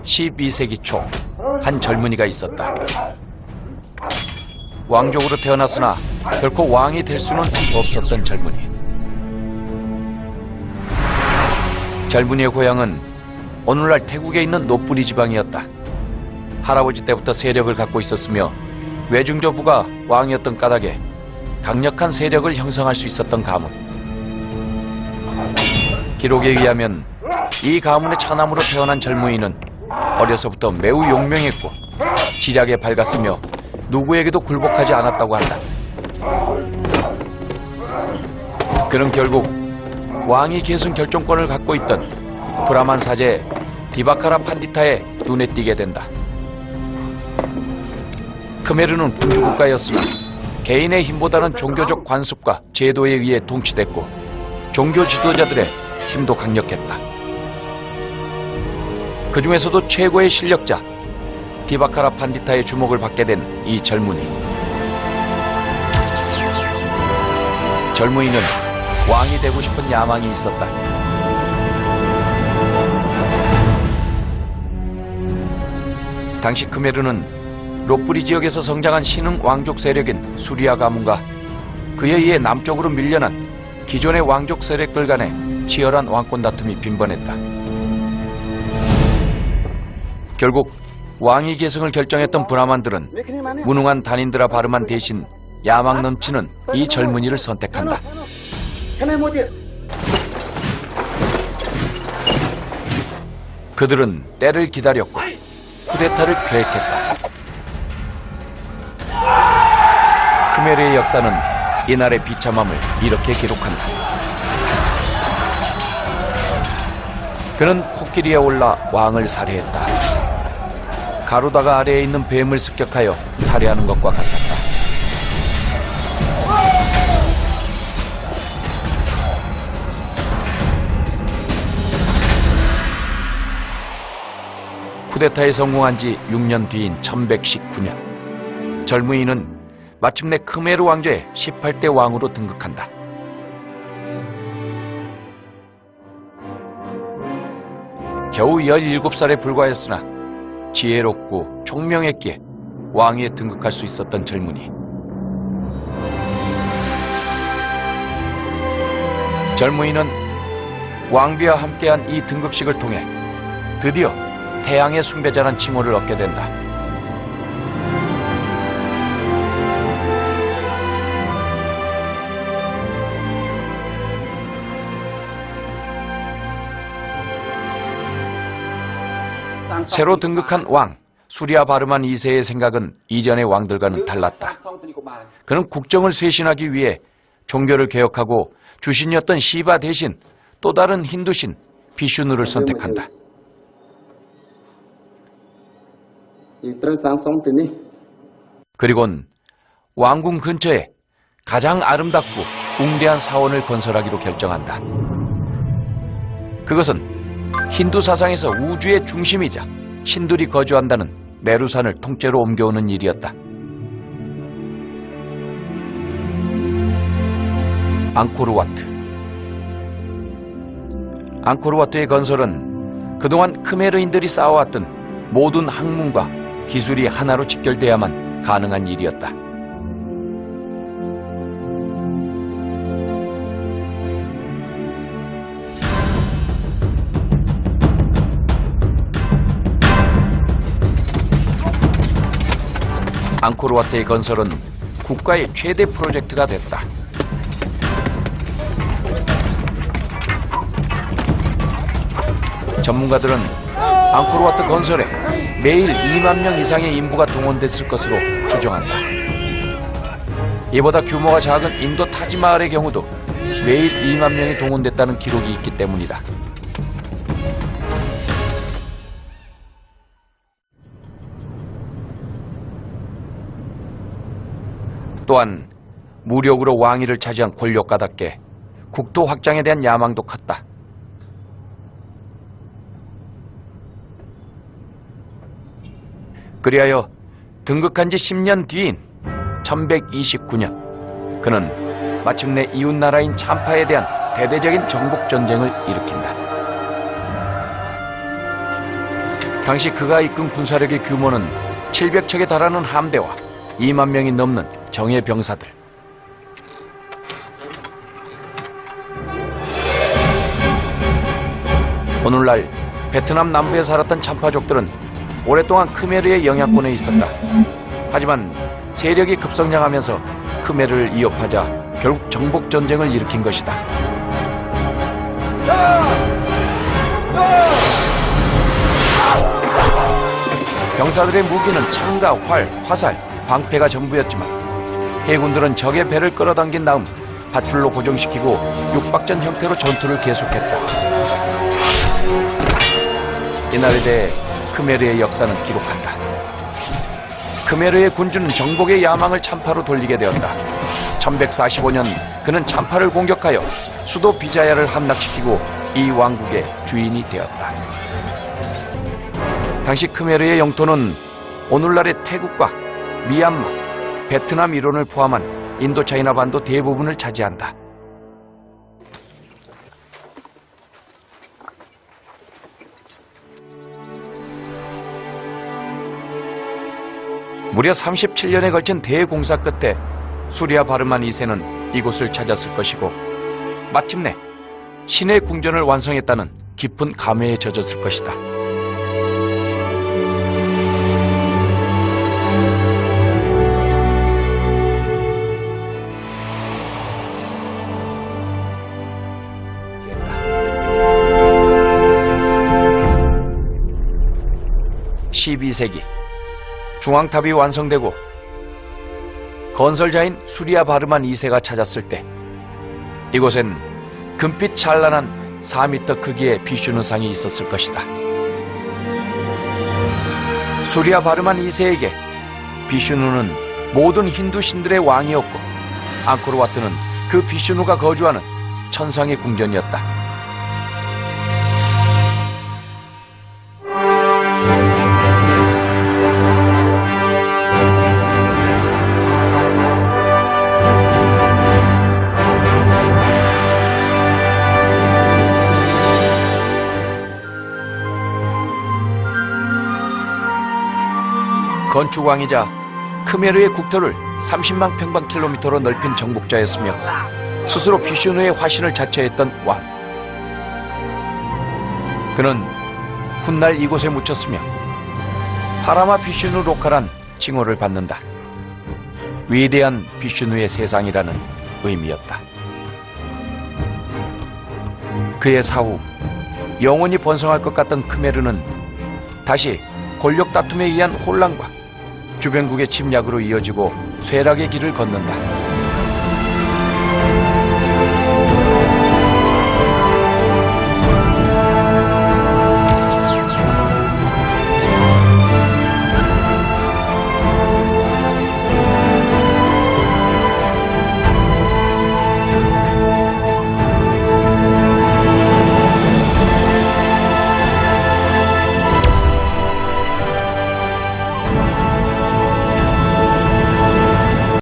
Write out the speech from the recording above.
12세기 초 한 젊은이가 있었다. 왕족으로 태어났으나 결코 왕이 될 수는 없었던 젊은이. 젊은이의 고향은 오늘날 태국에 있는 노뿌리 지방이었다. 할아버지 때부터 세력을 갖고 있었으며 외증조부가 왕이었던 까닭에 강력한 세력을 형성할 수 있었던 가문. 기록에 의하면 이 가문의 차남으로 태어난 젊은이는 어려서부터 매우 용맹했고 지략에 밝았으며 누구에게도 굴복하지 않았다고 한다. 그는 결국 왕위 계승 결정권을 갖고 있던 브라만 사제 디바카라 판디타의 눈에 띄게 된다. 크메르는 군주국가였으나 개인의 힘보다는 종교적 관습과 제도에 의해 통치됐고 종교 지도자들의 힘도 강력했다. 그 중에서도 최고의 실력자 디바카라 판디타의 주목을 받게 된 이 젊은이. 젊은이는 왕이 되고 싶은 야망이 있었다. 당시 크메르는 로뿌리 지역에서 성장한 신흥 왕족 세력인 수리아 가문과 그에 의해 남쪽으로 밀려난 기존의 왕족 세력들 간의 치열한 왕권 다툼이 빈번했다. 결국 왕위 계승을 결정했던 브라만들은 무능한 단인드라 바르만 대신 야망 넘치는 이 젊은이를 선택한다. 그들은 때를 기다렸고 쿠데타를 계획했다. 크메르의 역사는 이날의 비참함을 이렇게 기록한다. 그는 코끼리에 올라 왕을 살해했다. 가로다가 아래에 있는 뱀을 습격하여 살해하는 것과 같았다. 쿠데타에 성공한 지 6년 뒤인 1119년, 젊은이는 마침내 크메르 왕조의 18대 왕으로 등극한다. 겨우 17살에 불과했으나 지혜롭고 총명했기에 왕위에 등극할 수 있었던 젊은이. 젊은이는 왕비와 함께한 이 등극식을 통해 드디어 태양의 숭배자란 칭호를 얻게 된다. 새로 등극한 왕 수리아 바르만 2세의 생각은 이전의 왕들과는 달랐다. 그는 국정을 쇄신하기 위해 종교를 개혁하고 주신이었던 시바 대신 또 다른 힌두신 비슈누를 선택한다. 그리고는 왕궁 근처에 가장 아름답고 웅대한 사원을 건설하기로 결정한다. 그것은 힌두 사상에서 우주의 중심이자 신들이 거주한다는 메루산을 통째로 옮겨오는 일이었다. 앙코르와트의 건설은 그동안 크메르인들이 쌓아왔던 모든 학문과 기술이 하나로 직결돼야만 가능한 일이었다. 앙코르와트의 건설은 국가의 최대 프로젝트가 됐다. 전문가들은 앙코르와트 건설에 매일 2만 명 이상의 인부가 동원됐을 것으로 추정한다. 이보다 규모가 작은 인도 타지마할의 경우도 매일 2만 명이 동원됐다는 기록이 있기 때문이다. 또한 무력으로 왕위를 차지한 권력가답게 국토 확장에 대한 야망도 컸다. 그리하여 등극한 지 10년 뒤인 1129년 그는 마침내 이웃나라인 참파에 대한 대대적인 정복전쟁을 일으킨다. 당시 그가 이끈 군사력의 규모는 700척에 달하는 함대와 2만 명이 넘는 정예 병사들. 오늘날 베트남 남부에 살았던 참파족들은 오랫동안 크메르의 영향권에 있었다. 하지만 세력이 급성장하면서 크메르를 이어파자 결국 정복전쟁을 일으킨 것이다. 병사들의 무기는 창과 활, 화살, 방패가 전부였지만 해군들은 적의 배를 끌어당긴 다음 밧줄로 고정시키고 육박전 형태로 전투를 계속했다. 이날에 대해 크메르의 역사는 기록한다. 크메르의 군주는 정복의 야망을 참파로 돌리게 되었다. 1145년 그는 참파를 공격하여 수도 비자야를 함락시키고 이 왕국의 주인이 되었다. 당시 크메르의 영토는 오늘날의 태국과 미얀마, 베트남 일원을 포함한 인도차이나 반도 대부분을 차지한다. 무려 37년에 걸친 대공사 끝에 수리아 바르만 2세는 이곳을 찾았을 것이고 마침내 신의 궁전을 완성했다는 깊은 감회에 젖었을 것이다. (12세기) 중앙탑이 완성되고 건설자인 수리아 바르만 2세가 찾았을 때 이곳엔 금빛 찬란한 4m 크기의 비슈누상이 있었을 것이다. 수리아 바르만 2세에게 비슈누는 모든 힌두 신들의 왕이었고 앙코르와트는 그 비슈누가 거주하는 천상의 궁전이었다. 건축왕이자 크메르의 국토를 30만 평방킬로미터로 넓힌 정복자였으며 스스로 비슈누의 화신을 자처했던 왕. 그는 훗날 이곳에 묻혔으며 파라마 비슈누 로카란 칭호를 받는다. 위대한 비슈누의 세상이라는 의미였다. 그의 사후 영원히 번성할 것 같던 크메르는 다시 권력 다툼에 의한 혼란과 주변국의 침략으로 이어지고 쇠락의 길을 걷는다.